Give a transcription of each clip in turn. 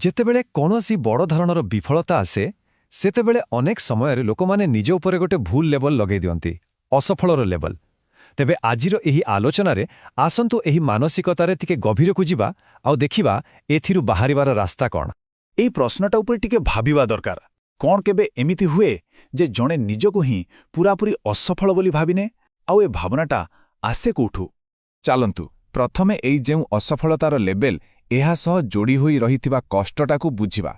ଯେତେବେଳେ କୌଣସି ବଡ଼ ଧରଣର ବିଫଳତା ଆସେ ସେତେବେଳେ ଅନେକ ସମୟରେ ଲୋକମାନେ ନିଜ ଉପରେ ଗୋଟେ ଭୁଲ ଲେବଲ ଲଗାଇ ଦିଅନ୍ତି, ଅସଫଳର ଲେବଲ। ତେବେ ଆଜିର ଏହି ଆଲୋଚନାରେ ଆସନ୍ତୁ ଏହି ମାନସିକତାରେ ଟିକେ ଗଭୀରକୁ ଯିବା ଆଉ ଦେଖିବା ଏଥିରୁ ବାହାରିବାର ରାସ୍ତା କ'ଣ। এই ପ୍ରଶ୍ନଟା ଉପରେ ଟିକେ ଭାବିବା ଦରକାର। କ'ଣ କେବେ ଏମିତି ହୁଏ ଯେ ଜଣେ ନିଜକୁ ହିଁ ପୂରାପୂରି ଅସଫଳ ବୋଲି ଭାବିନେ? ଆଉ ଏ ଭାବନାଟା ଆସେ କୋଉଠୁ? ଚାଲନ୍ତୁ ପ୍ରଥମେ ଏଇ ଯେଉଁ ଅସଫଳତାର ଲେବେଲ ଏହା ସହ ଯୋଡ଼ି ହୋଇ ରହିଥିବା କଷ୍ଟଟାକୁ ବୁଝିବା।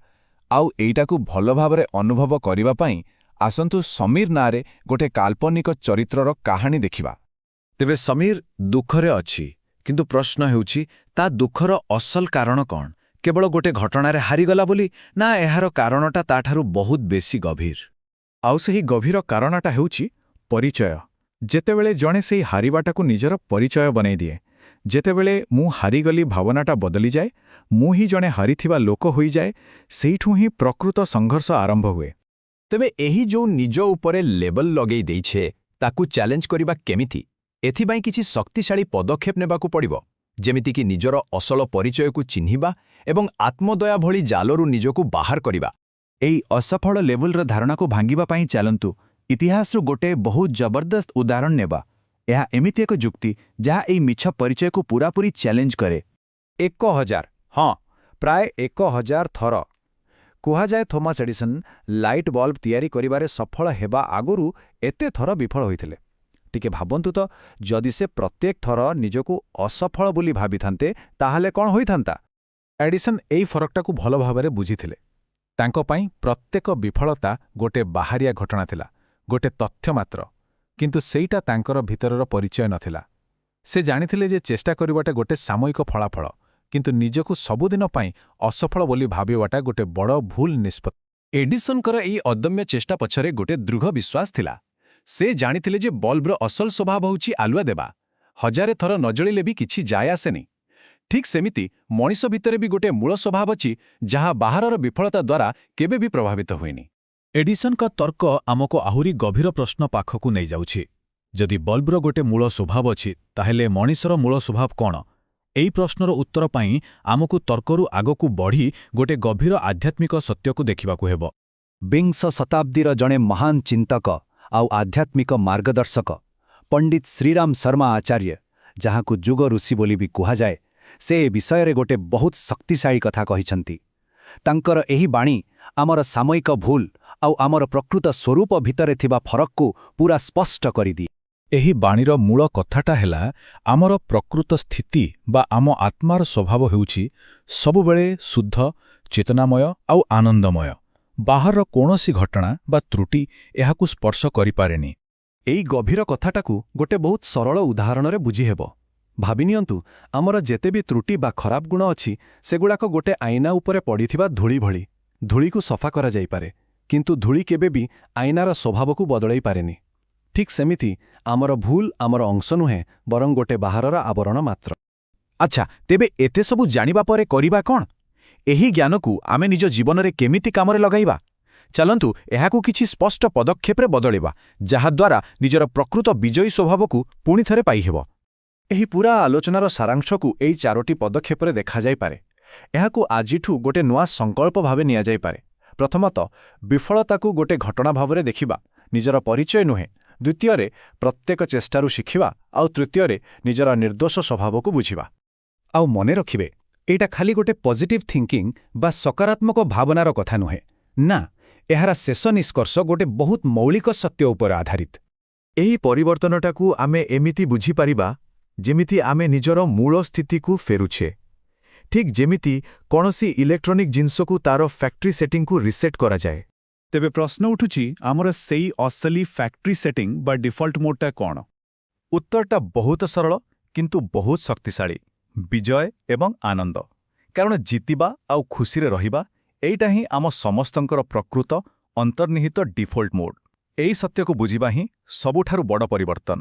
ଆଉ ଏଇଟାକୁ ଭଲ ଭାବରେ ଅନୁଭବ କରିବା ପାଇଁ ଆସନ୍ତୁ ସମୀର ନାଁରେ ଗୋଟେ କାଳ୍ପନିକ ଚରିତ୍ରର କାହାଣୀ ଦେଖିବା। ତେବେ ସମୀର ଦୁଃଖରେ ଅଛି, କିନ୍ତୁ ପ୍ରଶ୍ନ ହେଉଛି ତା ଦୁଃଖର ଅସଲ କାରଣ କ'ଣ? କେବଳ ଗୋଟେ ଘଟଣାରେ ହାରିଗଲା ବୋଲି, ନା ଏହାର କାରଣଟା ତାଠାରୁ ବହୁତ ବେଶୀ ଗଭୀର? ଆଉ ସେହି ଗଭୀର କାରଣଟା ହେଉଛି ପରିଚୟ। ଯେତେବେଳେ ଜଣେ ସେହି ହାରିବାଟାକୁ ନିଜର ପରିଚୟ ବନେଇଦିଏ, ଯେତେବେଳେ ମୁଁ ହାରିଗଲି ଭାବନାଟା ବଦଳିଯାଏ, ମୁଁ ହିଁ ଜଣେ ହାରିଥିବା ଲୋକ ହୋଇଯାଏ, ସେଇଠୁ ହିଁ ପ୍ରକୃତ ସଂଘର୍ଷ ଆରମ୍ଭ ହୁଏ। ତେବେ ଏହି ଯେଉଁ ନିଜ ଉପରେ ଲେବଲ ଲଗେଇ ଦେଇଛେ ତାକୁ ଚ୍ୟାଲେଞ୍ଜ କରିବା କେମିତି? ଏଥିପାଇଁ କିଛି ଶକ୍ତିଶାଳୀ ପଦକ୍ଷେପ ନେବାକୁ ପଡ଼ିବ, ଯେମିତିକି ନିଜର ଅସଲ ପରିଚୟକୁ ଚିହ୍ନିବା ଏବଂ ଆତ୍ମଦୟା ଭଳି ଜାଲରୁ ନିଜକୁ ବାହାର କରିବା। ଏହି ଅସଫଳ ଲେବଲର ଧାରଣାକୁ ଭାଙ୍ଗିବା ପାଇଁ ଚାଲନ୍ତୁ ଇତିହାସରୁ ଗୋଟେ ବହୁତ ଜବରଦସ୍ତ ଉଦାହରଣ ନେବା। ଏହା ଏମିତି ଏକ ଯୁକ୍ତି ଯାହା ଏହି ମିଛ ପରିଚୟକୁ ପୂରାପୂରି ଚ୍ୟାଲେଞ୍ଜ କରେ। 1000, ହଁ, ପ୍ରାୟ 1000 ଥର। କୁହାଯାଏ ଥୋମାସ ଏଡିସନ୍ ଲାଇଟ୍ ବଲ୍ବ ତିଆରି କରିବାରେ ସଫଳ ହେବା ଆଗରୁ ଏତେ ଥର ବିଫଳ ହୋଇଥିଲେ। ଟିକେ ଭାବନ୍ତୁ ତ, ଯଦି ସେ ପ୍ରତ୍ୟେକ ଥର ନିଜକୁ ଅସଫଳ ବୋଲି ଭାବିଥାନ୍ତେ ତାହେଲେ କ'ଣ ହୋଇଥାନ୍ତା? ଏଡିସନ୍ ଏହି ଫରକଟାକୁ ଭଲ ଭାବରେ ବୁଝିଥିଲେ। ତାଙ୍କ ପାଇଁ ପ୍ରତ୍ୟେକ ବିଫଳତା ଗୋଟେ ବାହାରିଆ ଘଟଣା ଥିଲା, ଗୋଟେ ତଥ୍ୟ ମାତ୍ର। କିନ୍ତୁ ସେଇଟା ତାଙ୍କର ଭିତରର ପରିଚୟ ନଥିଲା। ସେ ଜାଣିଥିଲେ ଯେ ଚେଷ୍ଟା କରିବାଟା ଗୋଟେ ସାମୟିକ ଫଳାଫଳ, କିନ୍ତୁ ନିଜକୁ ସବୁଦିନ ପାଇଁ ଅସଫଳ ବୋଲି ଭାବିବାଟା ଗୋଟେ ବଡ଼ ଭୁଲ ନିଷ୍ପତ୍ତି। ଏଡିସନଙ୍କର ଏହି ଅଦମ୍ୟ ଚେଷ୍ଟା ପଛରେ ଗୋଟେ ଦୃଢ଼ ବିଶ୍ୱାସ ଥିଲା। ସେ ଜାଣିଥିଲେ ଯେ ବଲ୍ବର ଅସଲ ସ୍ୱଭାବ ହେଉଛି ଆଲୁଆ ଦେବା। 1000 ଥର ନ ଜଳିଲେ ବି କିଛି ଯାଏ ଆସେନି। ଠିକ୍ ସେମିତି ମଣିଷ ଭିତରେ ବି ଗୋଟେ ମୂଳ ସ୍ୱଭାବ ଅଛି, ଯାହା ବାହାରର ବିଫଳତା ଦ୍ୱାରା କେବେ ବି ପ୍ରଭାବିତ ହୁଏନି। ଏଡିସନଙ୍କ ତର୍କ ଆମକୁ ଆହୁରି ଗଭୀର ପ୍ରଶ୍ନ ପାଖକୁ ନେଇଯାଉଛି। ଯଦି ବଲ୍ବର ଗୋଟେ ମୂଳ ସ୍ୱଭାବ ଅଛି, ତାହେଲେ ମଣିଷର ମୂଳ ସ୍ୱଭାବ କ'ଣ? ଏହି ପ୍ରଶ୍ନର ଉତ୍ତର ପାଇଁ ଆମକୁ ତର୍କରୁ ଆଗକୁ ବଢ଼ି ଗୋଟେ ଗଭୀର ଆଧ୍ୟାତ୍ମିକ ସତ୍ୟକୁ ଦେଖିବାକୁ ହେବ। ବିଂଶ ଶତାବ୍ଦୀର ଜଣେ ମହାନ ଚିନ୍ତକ ଆଉ ଆଧ୍ୟାତ୍ମିକ ମାର୍ଗଦର୍ଶକ ପଣ୍ଡିତ ଶ୍ରୀରାମ ଶର୍ମା ଆଚାର୍ଯ୍ୟ, ଯାହାକୁ ଯୁଗ ଋଷି ବୋଲି ବି କୁହାଯାଏ, ସେ ଏ ବିଷୟରେ ଗୋଟେ ବହୁତ ଶକ୍ତିଶାଳୀ କଥା କହିଛନ୍ତି। ତାଙ୍କର ଏହି ବାଣୀ ଆମର ସାମୟିକ ଭୁଲ ଆଉ ଆମର ପ୍ରକୃତ ସ୍ୱରୂପ ଭିତରେ ଥିବା ଫରକକୁ ପୁରା ସ୍ପଷ୍ଟ କରିଦିଏ। ଏହି ବାଣୀର ମୂଳ କଥାଟା ହେଲା, ଆମର ପ୍ରକୃତ ସ୍ଥିତି ବା ଆମ ଆତ୍ମାର ସ୍ୱଭାବ ହେଉଛି ସବୁବେଳେ ଶୁଦ୍ଧ, ଚେତନାମୟ ଆଉ ଆନନ୍ଦମୟ। ବାହାରର କୌଣସି ଘଟଣା ବା ତ୍ରୁଟି ଏହାକୁ ସ୍ପର୍ଶ କରିପାରେନି। ଏଇ ଗଭୀର କଥାଟାକୁ ଗୋଟେ ବହୁତ ସରଳ ଉଦାହରଣରେ ବୁଝିହେବ। ଭାବିନିଅନ୍ତୁ, ଆମର ଯେତେ ବି ତ୍ରୁଟି ବା ଖରାପ ଗୁଣ ଅଛି, ସେଗୁଡ଼ାକ ଗୋଟେ ଆଇନା ଉପରେ ପଡ଼ିଥିବା ଧୂଳି ଭଳି। ଧୂଳିକୁ ସଫା କରାଯାଇପାରେ, କିନ୍ତୁ ଧୂଳି କେବେ ବି ଆଇନାର ସ୍ୱଭାବକୁ ବଦଳାଇ ପାରେନି। ଠିକ୍ ସେମିତି ଆମର ଭୁଲ ଆମର ଅଂଶ ନୁହେଁ, ବରଂ ଗୋଟେ ବାହାରର ଆବରଣ ମାତ୍ର। ଆଚ୍ଛା, ତେବେ ଏତେ ସବୁ ଜାଣିବା ପରେ କରିବା କ'ଣ? ଏହି ଜ୍ଞାନକୁ ଆମେ ନିଜ ଜୀବନରେ କେମିତି କାମରେ ଲଗାଇବା? ଚାଲନ୍ତୁ ଏହାକୁ କିଛି ସ୍ପଷ୍ଟ ପଦକ୍ଷେପରେ ବଦଳିବା, ଯାହାଦ୍ୱାରା ନିଜର ପ୍ରକୃତ ବିଜୟୀ ସ୍ୱଭାବକୁ ପୁଣିଥରେ ପାଇହେବ। ଏହି ପୂରା ଆଲୋଚନାର ସାରାଂଶକୁ ଏଇ 4ଟି ପଦକ୍ଷେପରେ ଦେଖାଯାଇପାରେ। ଏହାକୁ ଆଜିଠୁ ଗୋଟେ ନୂଆ ସଂକଳ୍ପ ଭାବେ ନିଆଯାଇପାରେ। ପ୍ରଥମତଃ, ବିଫଳତାକୁ ଗୋଟେ ଘଟଣା ଭାବରେ ଦେଖିବା, ନିଜର ପରିଚୟ ନୁହେଁ। ଦ୍ୱିତୀୟରେ, ପ୍ରତ୍ୟେକ ଚେଷ୍ଟାରୁ ଶିଖିବା। ଆଉ ତୃତୀୟରେ, ନିଜର ନିର୍ଦ୍ଦୋଷ ସ୍ୱଭାବକୁ ବୁଝିବା। ଆଉ ମନେ ରଖିବେ, ଏଇଟା ଖାଲି ଗୋଟେ ପଜିଟିଭ୍ ଥିଙ୍କିଂ ବା ସକାରାତ୍ମକ ଭାବନାର କଥା ନୁହେଁ। ନା, ଏହାର ଶେଷ ନିଷ୍କର୍ଷ ଗୋଟେ ବହୁତ ମୌଳିକ ସତ୍ୟ ଉପରେ ଆଧାରିତ। ଏହି ପରିବର୍ତ୍ତନଟାକୁ ଆମେ ଏମିତି ବୁଝିପାରିବା ଯେମିତି ଆମେ ନିଜର ମୂଳ ସ୍ଥିତିକୁ ଫେରୁଛେ। ଠିକ୍ ଯେମିତି କୌଣସି ଇଲେକ୍ଟ୍ରୋନିକ୍ ଜିନିଷକୁ ତାର ଫ୍ୟାକ୍ଟ୍ରି ସେଟିଂକୁ ରିସେଟ୍ କରାଯାଏ। ତେବେ ପ୍ରଶ୍ନ ଉଠୁଛି, ଆମର ସେଇ ଅସଲି ଫ୍ୟାକ୍ଟ୍ରି ସେଟିଂ ବା ଡିଫଲ୍ଟ ମୋଡ୍ଟା କ'ଣ? ଉତ୍ତରଟା ବହୁତ ସରଳ, କିନ୍ତୁ ବହୁତ ଶକ୍ତିଶାଳୀ। ବିଜୟ ଏବଂ ଆନନ୍ଦ। କାରଣ ଜିତିବା ଆଉ ଖୁସିରେ ରହିବା, ଏଇଟା ହିଁ ଆମ ସମସ୍ତଙ୍କର ପ୍ରକୃତ ଅନ୍ତର୍ନିହିତ ଡିଫଲ୍ଟ ମୋଡ୍। ଏହି ସତ୍ୟକୁ ବୁଝିବା ହିଁ ସବୁଠାରୁ ବଡ଼ ପରିବର୍ତ୍ତନ।